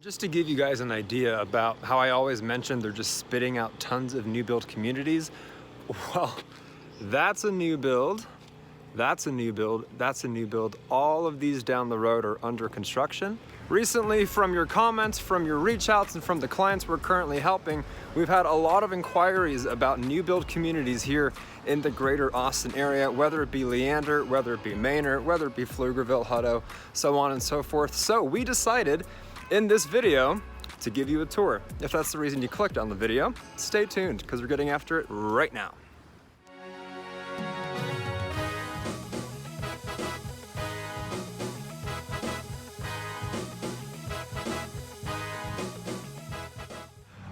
Just to give you guys an idea about how I always mention they're just spitting out tons of new build communities. Well, that's a new build, that's a new build, that's a new build. All of these down the road are under construction. Recently, from your comments, from your reach outs, and from the clients we're currently helping, we've had a lot of inquiries about new build communities here in the greater Austin area, whether it be Leander, whether it be Manor, whether it be Pflugerville, Hutto, so on and so forth. So we decided in this video to give you a tour. If that's the reason you clicked on the video, stay tuned because we're getting after it right now.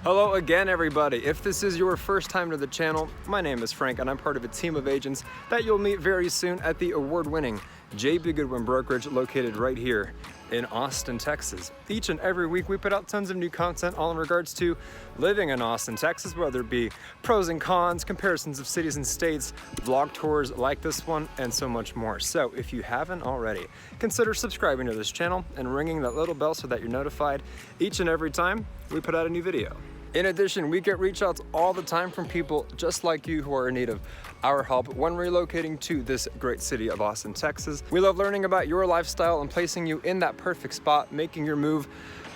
Hello again, everybody. If this is your first time to the channel, my name is Frank and I'm part of a team of agents that you'll meet very soon at the award-winning J.B. Goodwin Brokerage located right here in Austin, Texas. Each and every week we put out tons of new content all in regards to living in Austin, Texas, whether it be pros and cons, comparisons of cities and states, vlog tours like this one, and so much more. So if you haven't already, consider subscribing to this channel and ringing that little bell so that you're notified each and every time we put out a new video. In addition, we get reach outs all the time from people just like you who are in need of our help when relocating to this great city of Austin, Texas. We love learning about your lifestyle and placing you in that perfect spot, making your move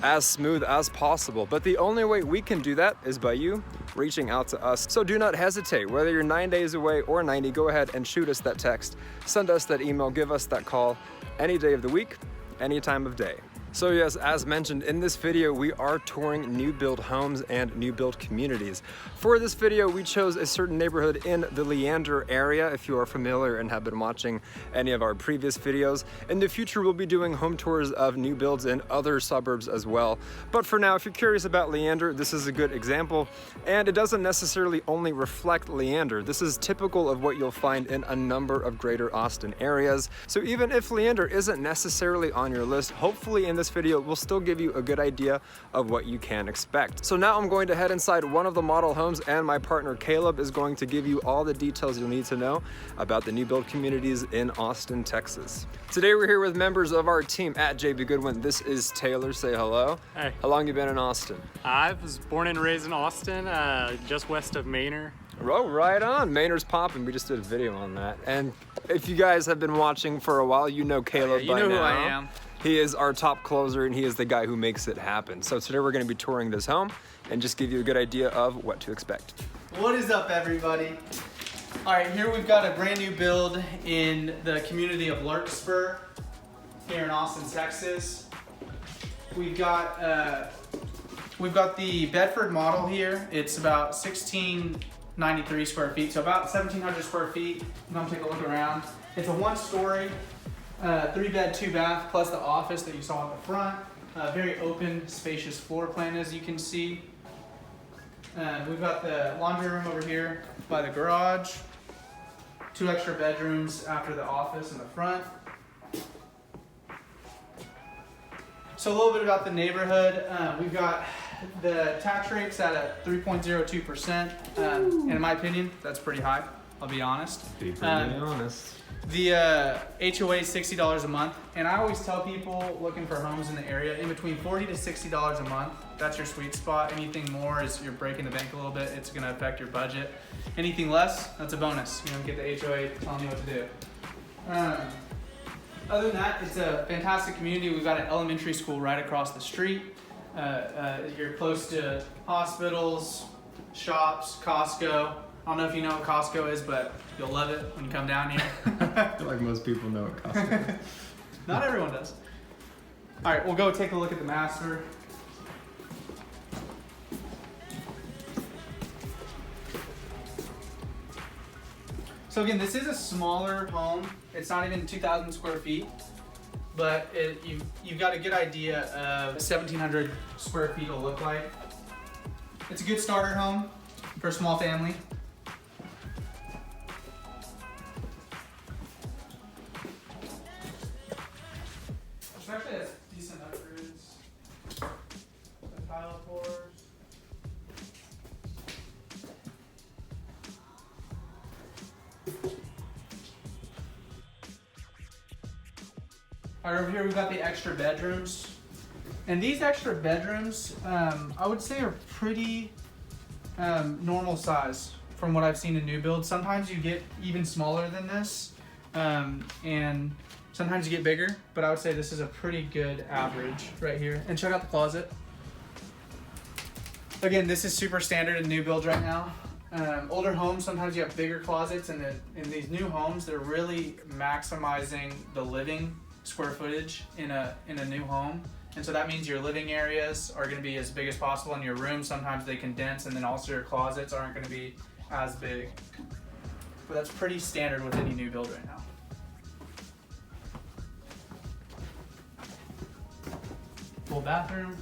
as smooth as possible. But the only way we can do that is by you reaching out to us. So do not hesitate. Whether you're 9 days away or 90, go ahead and shoot us that text, send us that email, give us that call any day of the week, any time of day. So yes, as mentioned in this video, we are touring new build homes and new build communities. For this video, we chose a certain neighborhood in the Leander area. If you are familiar and have been watching any of our previous videos, in the future, we'll be doing home tours of new builds in other suburbs as well. But for now, if you're curious about Leander, this is a good example. And it doesn't necessarily only reflect Leander. This is typical of what you'll find in a number of greater Austin areas. So even if Leander isn't necessarily on your list, hopefully in this video will still give you a good idea of what you can expect. So now I'm going to head inside one of the model homes and my partner Caleb is going to give you all the details you'll need to know about the new build communities in Austin, Texas. Today we're here with members of our team at J.B. Goodwin. This is Taylor. Say hello. Hey. How long you been in Austin? I was born and raised in Austin, just west of Manor. Oh, right on. Manor's popping. We just did a video on that. And if you guys have been watching for a while, you know Caleb by now. You know who I am. He is our top closer and he is the guy who makes it happen. So today we're going to be touring this home and just give you a good idea of what to expect. What is up, everybody? All right, here we've got a brand new build in the community of Larkspur here in Austin, Texas. We've got the Bedford model here. It's about 1693 square feet, so about 1,700 square feet. Come take a look around. It's a one-story, 3-bed, 2-bath, plus the office that you saw at the front. Very open, spacious floor plan, as you can see. We've got the laundry room over here by the garage. 2 extra bedrooms after the office in the front. So a little bit about the neighborhood. We've got the tax rates at 3.02%. And in my opinion, that's pretty high, I'll be honest. Be pretty honest. The HOA is $60 a month, and I always tell people looking for homes in the area, in between $40 to $60 a month, that's your sweet spot. Anything more is you're breaking the bank a little bit, it's gonna affect your budget. Anything less, that's a bonus. You don't get the HOA telling you what to do. Other than that, it's a fantastic community. We've got an elementary school right across the street. You're close to hospitals, shops, Costco. I don't know if you know what Costco is, but you'll love it when you come down here. I feel like most people know what Costco is. Not everyone does. All right, we'll go take a look at the master. So again, this is a smaller home. It's not even 2,000 square feet, but you've got a good idea of 1,700 square feet will look like. It's a good starter home for a small family. Actually has decent upgrades. The tile floors. All right, over here we've got the extra bedrooms. And these extra bedrooms, I would say are pretty normal size from what I've seen in new builds. Sometimes you get even smaller than this, and sometimes you get bigger, but I would say this is a pretty good average right here. And check out the closet. Again, this is super standard in new builds right now. Older homes, sometimes you have bigger closets, and in these new homes, they're really maximizing the living square footage in a new home. And so that means your living areas are going to be as big as possible, and your rooms, sometimes they condense, and then also your closets aren't going to be as big. But that's pretty standard with any new build right now. Full bathroom.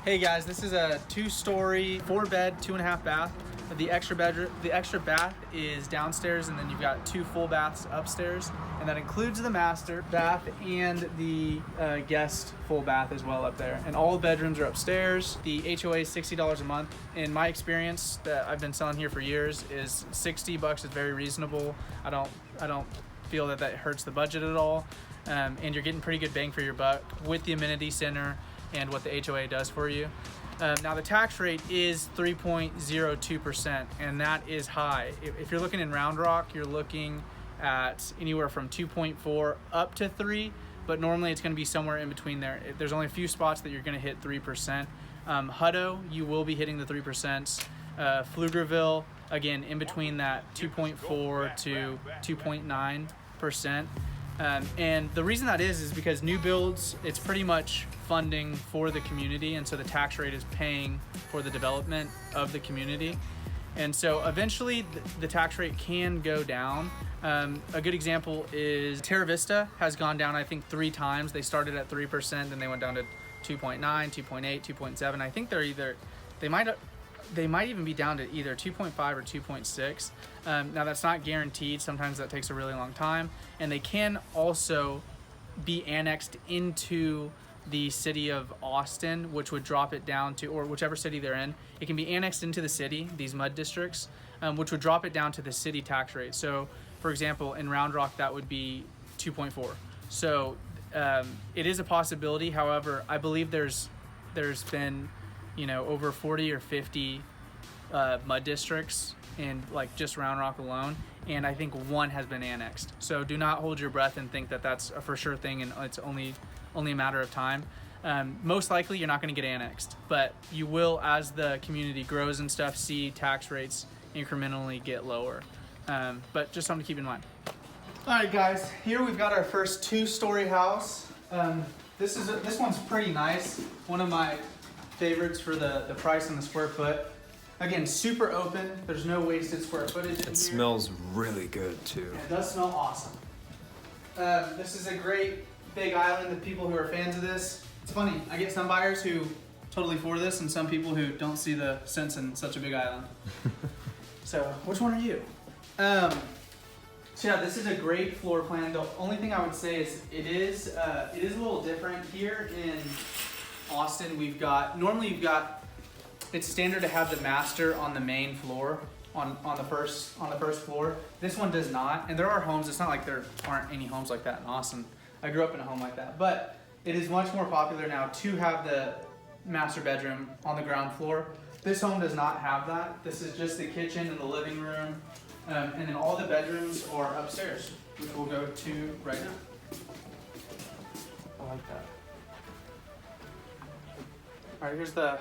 Hey guys, this is a 2-story, 4-bed, 2.5 bath. The extra bath is downstairs, and then you've got 2 full baths upstairs, and that includes the master bath and the guest full bath as well up there. And all the bedrooms are upstairs. The HOA is $60 a month. In my experience, that I've been selling here for years, is $60 is very reasonable. I don't feel that hurts the budget at all, and you're getting pretty good bang for your buck with the amenity center and what the HOA does for you. Now the tax rate is 3.02%, and that is high. If you're looking in Round Rock, you're looking at anywhere from 2.4 up to 3, but normally it's gonna be somewhere in between there. There's only a few spots that you're gonna hit 3%. Hutto, you will be hitting the 3%. Pflugerville, again, in between that 2.4 to 2.9%. And the reason that is because new builds, it's pretty much funding for the community, and so the tax rate is paying for the development of the community. And so eventually the tax rate can go down. A good example is Terra Vista has gone down, I think, 3 times. They started at 3%, then they went down to 2.9, 2.8, 2.7. I think they might even be down to either 2.5 or 2.6. Now that's not guaranteed. Sometimes that takes a really long time. And they can also be annexed into the city of Austin, which would drop it down to, or whichever city they're in, it can be annexed into the city, these mud districts, which would drop it down to the city tax rate. So for example, in Round Rock, that would be 2.4. So it is a possibility. However, I believe there's been, over 40 or 50 mud districts in like just Round Rock alone, and I think 1 has been annexed. So do not hold your breath and think that that's a for sure thing and it's only a matter of time. Most likely you're not going to get annexed, but you will, as the community grows and stuff, see tax rates incrementally get lower. But just something to keep in mind. All right, guys, here we've got our first 2-story house. This one's pretty nice. One of my favorites for the price and the square foot. Again, super open. There's no wasted square footage in here. It smells really good too. And it does smell awesome. This is a great big island of people who are fans of this. It's funny, I get some buyers who totally for this and some people who don't see the sense in such a big island. So, which one are you? So yeah, this is a great floor plan. The only thing I would say is it is a little different here in Austin. Normally you've got, it's standard to have the master on the main floor, on the first floor. This one does not, and there are homes. It's not like there aren't any homes like that in Austin. I grew up in a home like that, but it is much more popular now to have the master bedroom on the ground floor. This home does not have that. This is just the kitchen and the living room, and then all the bedrooms are upstairs, which we'll go to right now. I like that. All right, here's the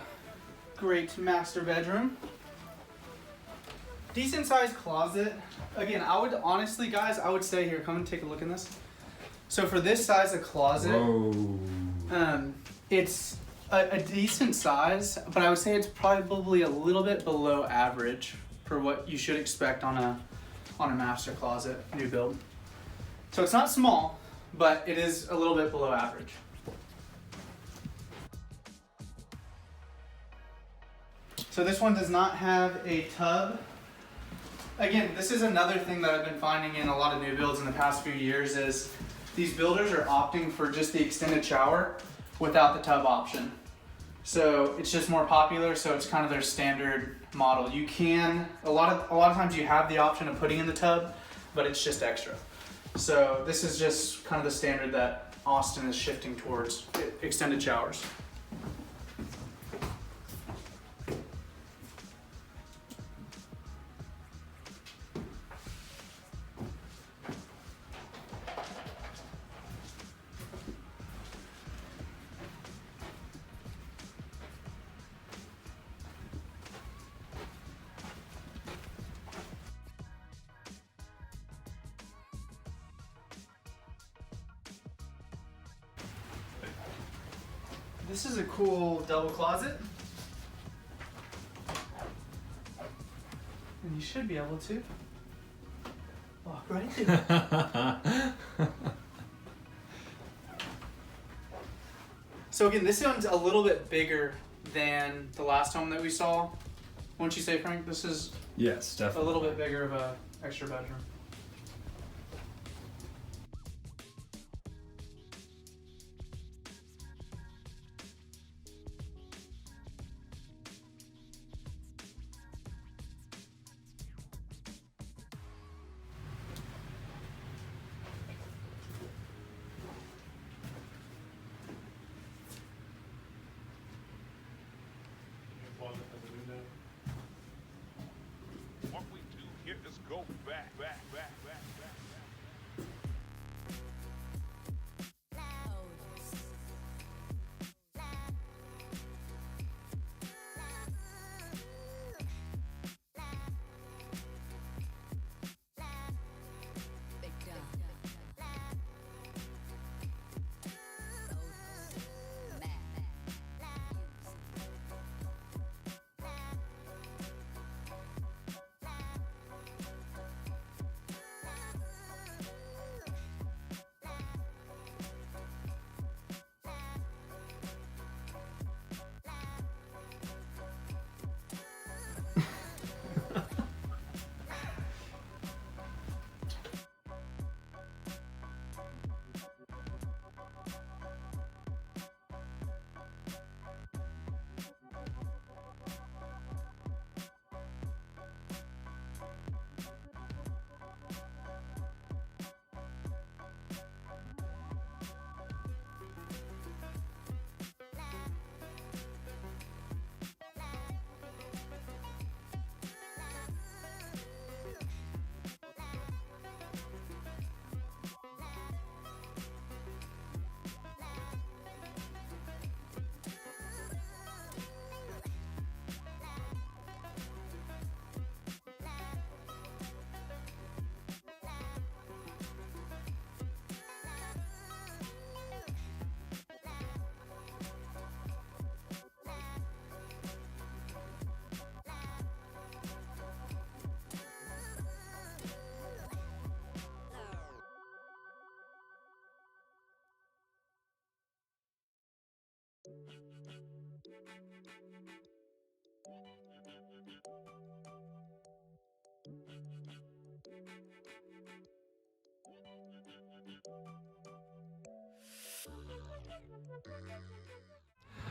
great master bedroom. Decent sized closet. Again, I would honestly, guys, I would say here, come and take a look in this. So for this size of closet, it's a decent size, but I would say it's probably a little bit below average for what you should expect on a master closet new build. So it's not small, but it is a little bit below average. So this one does not have a tub. Again, this is another thing that I've been finding in a lot of new builds in the past few years is these builders are opting for just the extended shower without the tub option. So it's just more popular, so it's kind of their standard model. You can, a lot of times you have the option of putting in the tub, but it's just extra. So this is just kind of the standard that Austin is shifting towards, extended showers. This is a cool double closet. And you should be able to walk right through it. So again, this one's a little bit bigger than the last home that we saw. Wouldn't you say, Frank? This is Yes, a definitely. little bit bigger of a extra bedroom. What we do here is go back.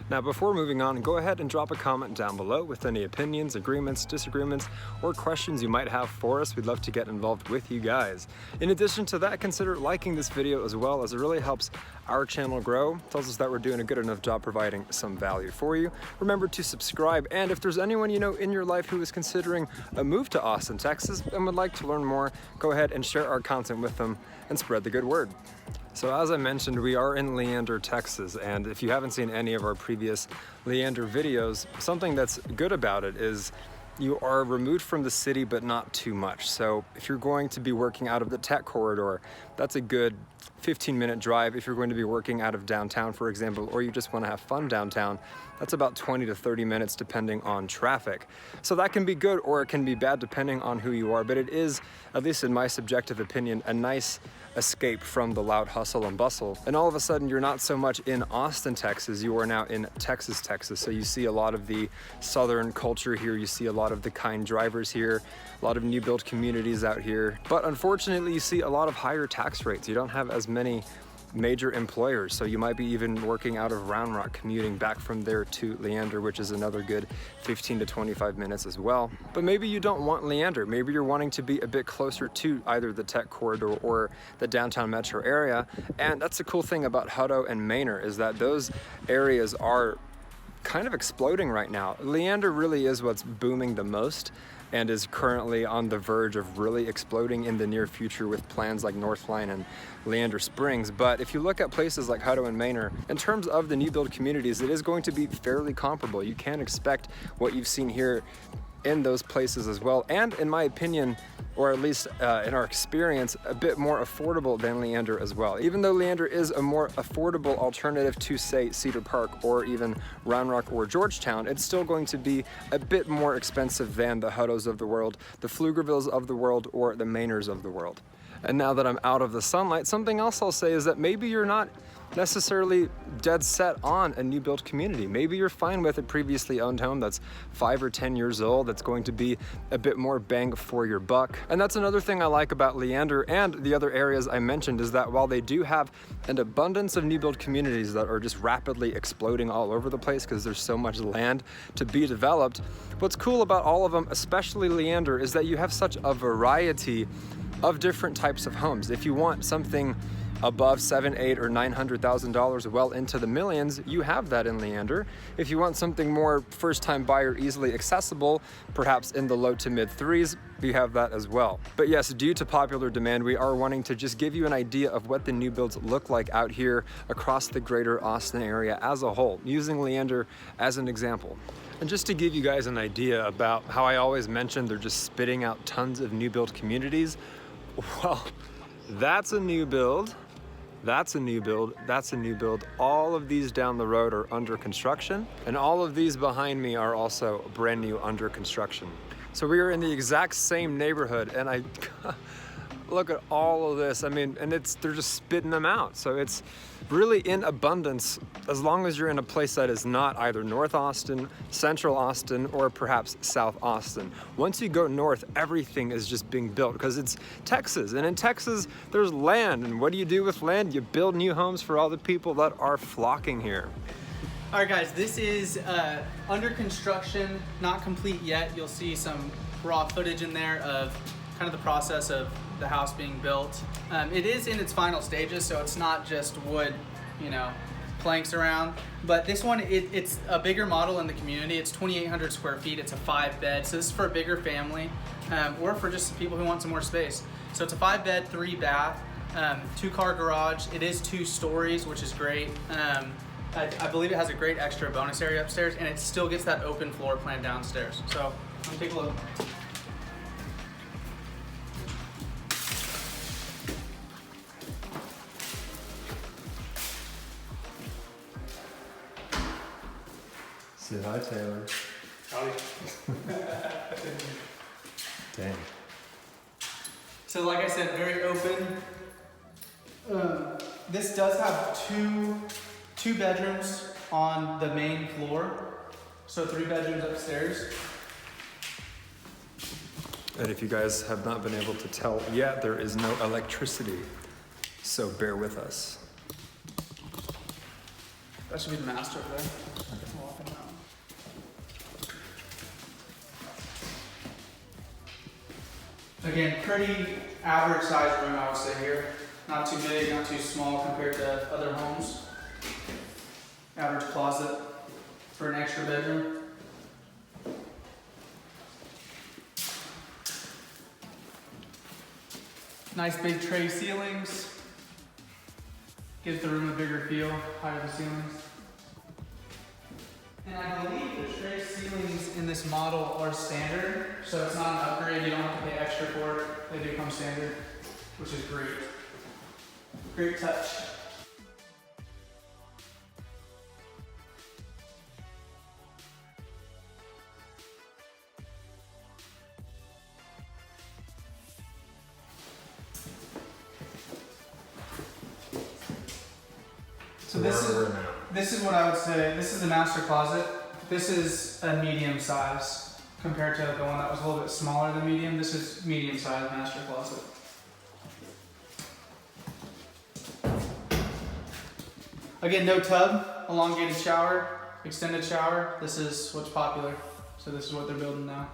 Now before moving on, go ahead and drop a comment down below with any opinions, agreements, disagreements, or questions you might have for us. We'd love to get involved with you guys. In addition to that, consider liking this video as well, as it really helps our channel grow, tells us that we're doing a good enough job providing some value for you. Remember to subscribe, and if there's anyone you know in your life who is considering a move to Austin, Texas, and would like to learn more, go ahead and share our content with them and spread the good word. So as I mentioned, we are in Leander, Texas, and if you haven't seen any of our previous Leander videos, something that's good about it is you are removed from the city, but not too much. So if you're going to be working out of the tech corridor, that's a good 15-minute drive. If you're going to be working out of downtown, for example, or you just want to have fun downtown, that's about 20 to 30 minutes depending on traffic. So that can be good or it can be bad depending on who you are, but it is, at least in my subjective opinion, a nice escape from the loud hustle and bustle. And all of a sudden you're not so much in Austin, Texas, you are now in Texas, Texas. So you see a lot of the Southern culture here, you see a lot of the kind drivers here, a lot of new build communities out here. But unfortunately you see a lot of higher tax rates. You don't have as many major employers. So you might be even working out of Round Rock, commuting back from there to Leander, which is another good 15 to 25 minutes as well. But maybe you don't want Leander. Maybe you're wanting to be a bit closer to either the tech corridor or the downtown metro area. And that's the cool thing about Hutto and Manor, is that those areas are kind of exploding right now. Leander really is what's booming the most and is currently on the verge of really exploding in the near future with plans like Northline and Leander Springs. But if you look at places like Hutto and Manor, in terms of the new build communities, it is going to be fairly comparable. You can expect what you've seen here in those places as well, and in my opinion, or at least in our experience, a bit more affordable than Leander as well. Even though Leander is a more affordable alternative to, say, Cedar Park or even Round Rock or Georgetown, it's still going to be a bit more expensive than the Huttos of the world, the Pflugervilles of the world, or the Manors of the world. And now that I'm out of the sunlight, something else I'll say is that maybe you're not necessarily dead set on a new build community. Maybe you're fine with a previously owned home that's 5 or 10 years old, that's going to be a bit more bang for your buck. And that's another thing I like about Leander and the other areas I mentioned, is that while they do have an abundance of new build communities that are just rapidly exploding all over the place because there's so much land to be developed, what's cool about all of them, especially Leander, is that you have such a variety of different types of homes. If you want something above $700,000, $800,000, or $900,000, well into the millions, you have that in Leander. If you want something more first-time buyer, easily accessible, perhaps in the low to mid threes, you have that as well. But yes, due to popular demand, we are wanting to just give you an idea of what the new builds look like out here across the greater Austin area as a whole, using Leander as an example. And just to give you guys an idea about how I always mention they're just spitting out tons of new build communities, well, that's a new build. That's a new build, that's a new build. All of these down the road are under construction, and all of these behind me are also brand new under construction. So we are in the exact same neighborhood, and I look at all of this. I mean, and they're just spitting them out. So it's really in abundance, as long as you're in a place that is not either North Austin, Central Austin, or perhaps South Austin. Once you go north, everything is just being built because it's Texas. And in Texas, there's land. And what do you do with land? You build new homes for all the people that are flocking here. All right, guys, this is under construction, not complete yet. You'll see some raw footage in there of kind of the process of the house being built. It is in its final stages, so it's not just wood, planks around. But this one, it's a bigger model in the community. It's 2,800 square feet. It's a 5-bed, so this is for a bigger family, or for just people who want some more space. So it's a 5-bed, 3-bath, 2-car garage. It is 2 stories, which is great. I believe it has a great extra bonus area upstairs, and it still gets that open floor plan downstairs. So let's take a look. Say hi, Taylor. Howdy. Dang. So like I said, very open. This does have two bedrooms on the main floor. So 3 bedrooms upstairs. And if you guys have not been able to tell yet, there is no electricity. So bear with us. That should be the master over there. Walking around. Again, pretty average size room, I would say here. Not too big, not too small compared to other homes. Average closet for an extra bedroom. Nice big tray ceilings. Gives the room a bigger feel, higher the ceilings. And I believe the tray ceilings in this model are standard, so it's not an upgrade, you don't have to pay extra for it. They do come standard, which is great. Great touch. So this is what I would say. This is the master closet. This is a medium size compared to the one that was a little bit smaller than medium. This is medium size master closet. Again, no tub, elongated shower, extended shower. This is what's popular. So this is what they're building now.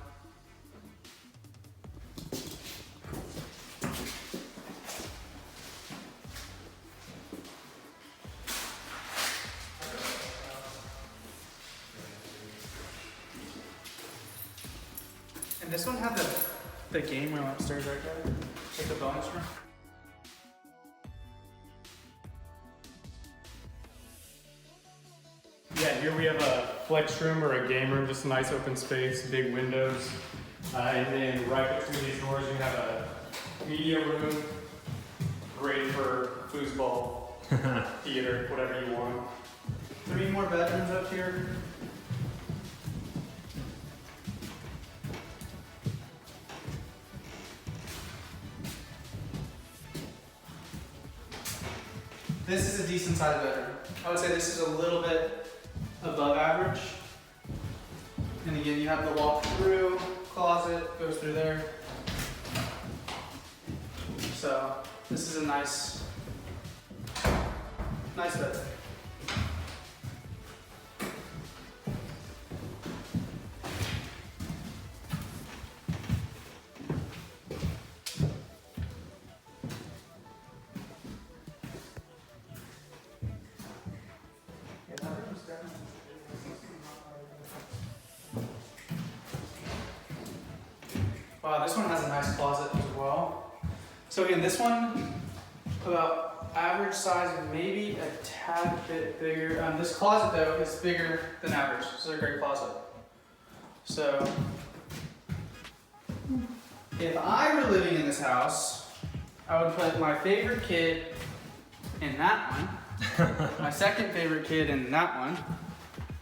And this one had the game room upstairs right there. Like the bonus room. Yeah, here we have a flex room or a game room, just a nice open space, big windows. And then right between these doors you have a media room, great for foosball, theater, whatever you want. 3 more bedrooms up here. This is a decent sized bedroom. I would say this is a little bit above average. And again, you have the walk through closet, goes through there. So this is a nice bedroom. Wow, this one has a nice closet as well. So again, this one, about average size, maybe a tad bit bigger. This closet though is bigger than average, so it's a great closet. So, if I were living in this house, I would put my favorite kid in that one, my second favorite kid in that one,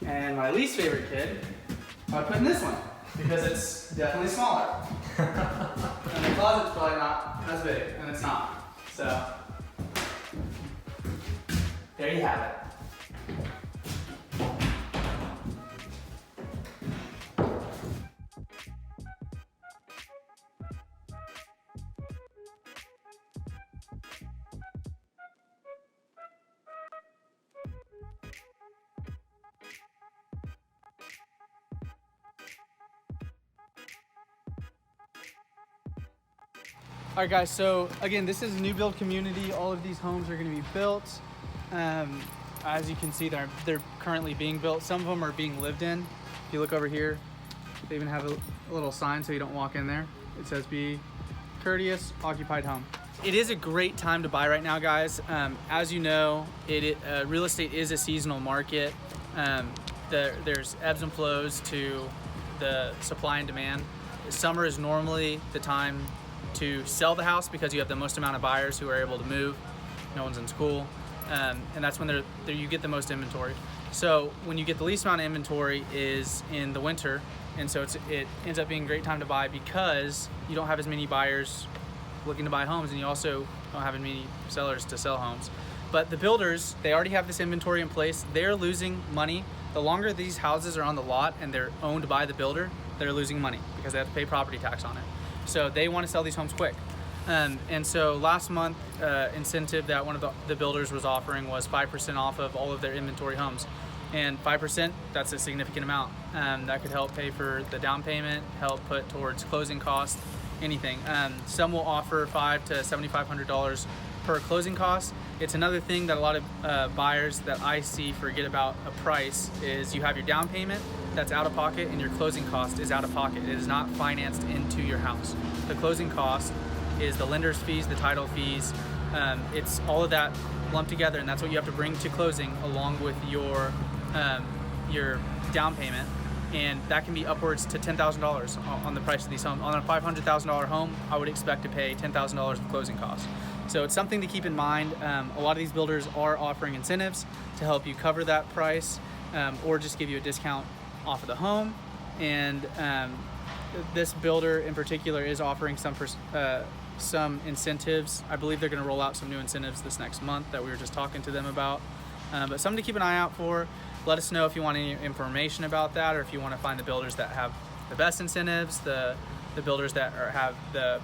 and my least favorite kid, I would put in this one, because it's definitely smaller. And the closet's probably not as big, and it's not. So, there you have it. All right, guys, so again, this is a new build community. All of these homes are gonna be built. As you can see, they're currently being built. Some of them are being lived in. If you look over here, they even have a little sign so you don't walk in there. It says, "Be courteous, occupied home." It is a great time to buy right now, guys. As you know, real estate is a seasonal market. There's ebbs and flows to the supply and demand. Summer is normally the time to sell the house because you have the most amount of buyers who are able to move. No one's in school. And that's when you get the most inventory. So when you get the least amount of inventory is in the winter. And so it ends up being a great time to buy because you don't have as many buyers looking to buy homes, and you also don't have as many sellers to sell homes. But the builders, they already have this inventory in place. They're losing money. The longer these houses are on the lot and they're owned by the builder, they're losing money because they have to pay property tax on it. So they want to sell these homes quick. And so last month, incentive that one of the builders was offering was 5% off of all of their inventory homes. And 5%, that's a significant amount. That could help pay for the down payment, help put towards closing costs, anything. Some will offer $500 to $7,500 per closing cost. It's another thing that a lot of buyers that I see forget about a price is you have your down payment that's out of pocket and your closing cost is out of pocket. It is not financed into your house. The closing cost is the lender's fees, the title fees. It's all of that lumped together, and that's what you have to bring to closing along with your down payment. And that can be upwards to $10,000 on the price of these homes. On a $500,000 home, I would expect to pay $10,000 of closing costs. So it's something to keep in mind. A lot of these builders are offering incentives to help you cover that price, or just give you a discount off of the home. And this builder in particular is offering some incentives. I believe they're going to roll out some new incentives this next month that we were just talking to them about. But something to keep an eye out for. Let us know if you want any information about that, or if you want to find the builders that have the best incentives, the builders that have the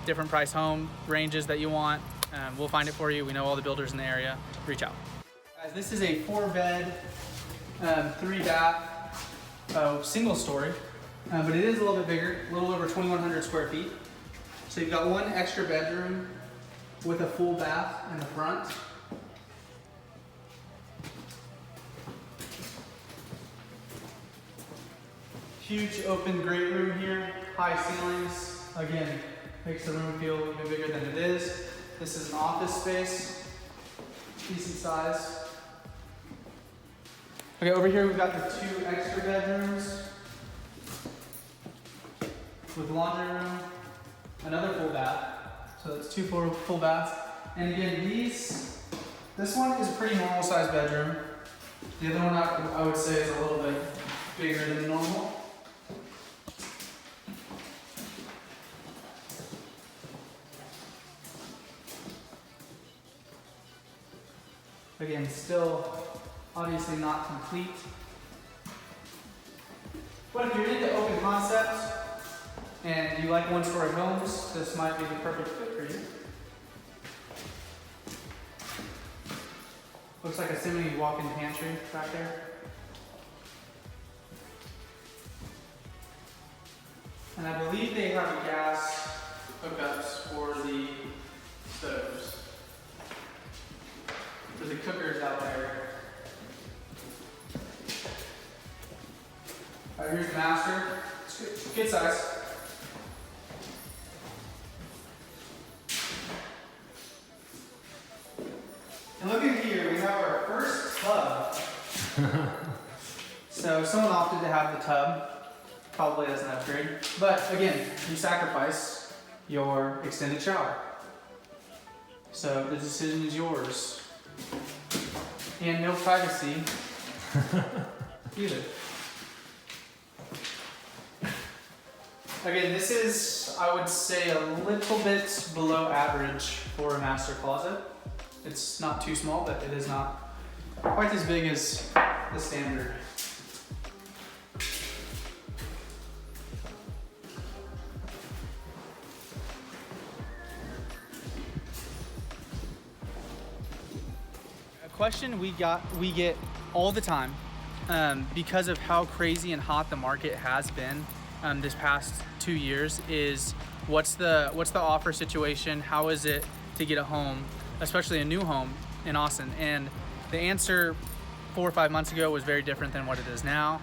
different price home ranges that you want. We'll find it for you. We know all the builders in the area. Reach out. This is a 4-bed, 3-bath, single story, but it is a little bit bigger, a little over 2,100 square feet. So you've got one extra bedroom with a full bath in the front. Huge open great room here, high ceilings. Again, makes the room feel a little bit bigger than it is. This is an office space, decent size. Okay, over here we've got the 2 extra bedrooms with laundry room, another full bath. So that's 2 full baths. And again, this one is a pretty normal sized bedroom. The other one I would say is a little bit bigger than normal. Again, still obviously not complete. But if you're into open concepts and you like one-story homes, this might be the perfect fit for you. Looks like a semi walk-in pantry back there. And I believe they have gas hookups for the stoves. For the cookers out there. Alright, here's the master. It's good size. And look at here, we have our first tub. So someone opted to have the tub, probably as an upgrade. But again, you sacrifice your extended shower. So the decision is yours. And no privacy either. Again, this is, I would say, a little bit below average for a master closet. It's not too small, but it is not quite as big as the standard. A question we get all the time because of how crazy and hot the market has been this past 2 years is what's the offer situation? How is it to get a home, especially a new home in Austin? And the answer 4 or 5 months ago was very different than what it is now.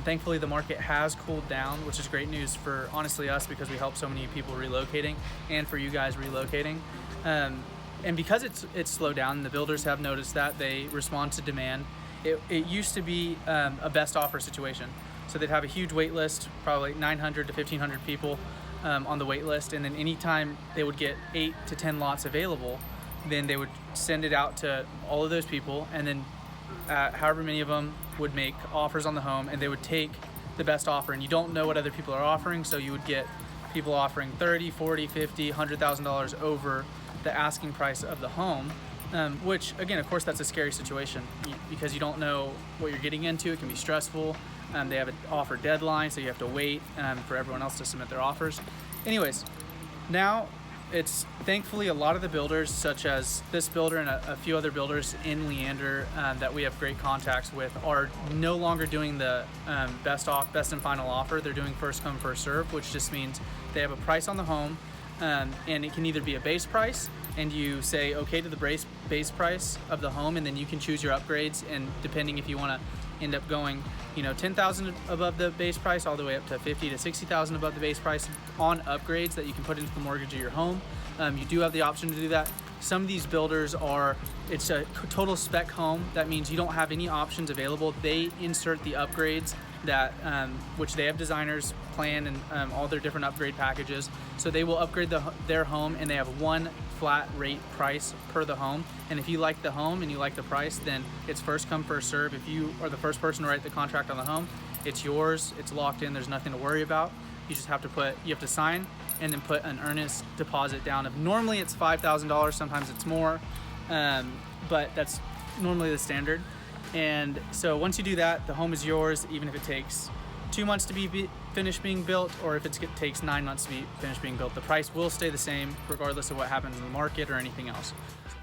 Thankfully, the market has cooled down, which is great news for honestly us because we help so many people relocating and for you guys relocating. And because it's slowed down, the builders have noticed that they respond to demand. It used to be a best offer situation. So they'd have a huge wait list, probably 900 to 1,500 people on the wait list. And then anytime they would get 8 to 10 lots available, then they would send it out to all of those people. And then however many of them would make offers on the home, and they would take the best offer. And you don't know what other people are offering. So you would get people offering 30, 40, 50, $100,000 over the asking price of the home. Which again, of course, that's a scary situation because you don't know what you're getting into. It can be stressful. They have an offer deadline, so you have to wait for everyone else to submit their offers. Anyways, now it's thankfully a lot of the builders, such as this builder and a few other builders in Leander that we have great contacts with, are no longer doing the best and final offer. They're doing first come, first serve, which just means they have a price on the home, and it can either be a base price, and you say okay to the base price of the home, and then you can choose your upgrades, and depending if you want to end up going, $10,000 above the base price, all the way up to $50,000 to $60,000 above the base price on upgrades that you can put into the mortgage of your home. You do have the option to do that. Some of these builders it's a total spec home. That means you don't have any options available. They insert the upgrades that which they have designers plan and all their different upgrade packages. So they will upgrade their home, and they have one flat rate price per the home. And if you like the home and you like the price, then it's first come, first serve. If you are the first person to write the contract on the home, it's yours, it's locked in, there's nothing to worry about. You just have to sign and then put an earnest deposit down of, normally it's $5,000, sometimes it's more, but that's normally the standard. And so once you do that, the home is yours, even if it takes 2 months to be finished being built, or if it takes 9 months to be finished being built. The price will stay the same regardless of what happens in the market or anything else.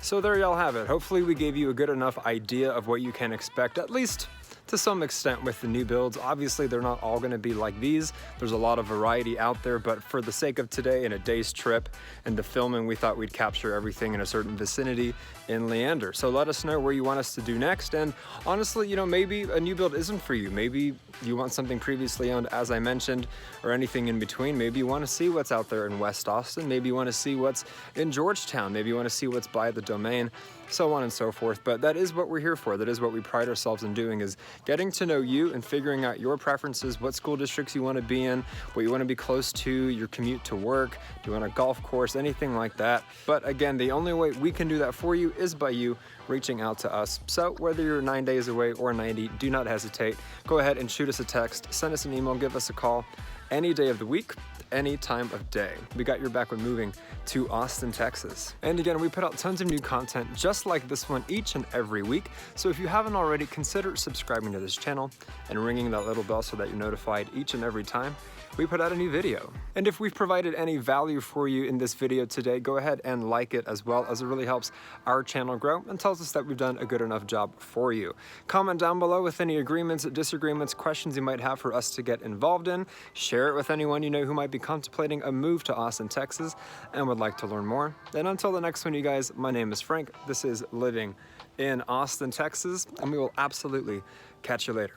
So there y'all have it. Hopefully we gave you a good enough idea of what you can expect, at least to some extent, with the new builds. Obviously they're not all going to be like these. There's a lot of variety out there, but for the sake of today and a day's trip and the filming, we thought we'd capture everything in a certain vicinity in Leander. So let us know where you want us to do next, and honestly, you know, maybe a new build isn't for you. Maybe you want something previously owned, as I mentioned, or anything in between. Maybe you want to see what's out there in West Austin. Maybe you want to see what's in Georgetown. Maybe you want to see what's by the Domain, so on and so forth. But that is what we're here for. That is what we pride ourselves in doing, is getting to know you and figuring out your preferences, what school districts you want to be in, what you want to be close to, your commute to work, do you want a golf course, anything like that. But again, the only way we can do that for you is by you reaching out to us. So whether you're 9 days away or 90, do not hesitate. Go ahead and shoot us a text, send us an email, give us a call any day of the week, any time of day. We got your back when moving to Austin, Texas. And again, we put out tons of new content just like this one each and every week. So if you haven't already, consider subscribing to this channel and ringing that little bell so that you're notified each and every time we put out a new video. And if we've provided any value for you in this video today, go ahead and like it as well, as it really helps our channel grow and tells us that we've done a good enough job for you. Comment down below with any agreements, disagreements, questions you might have for us to get involved in. Share it with anyone you know who might be contemplating a move to Austin, Texas and would like to learn more. And until the next one, you guys, my name is Frank. This is Living in Austin, Texas, and we will absolutely catch you later.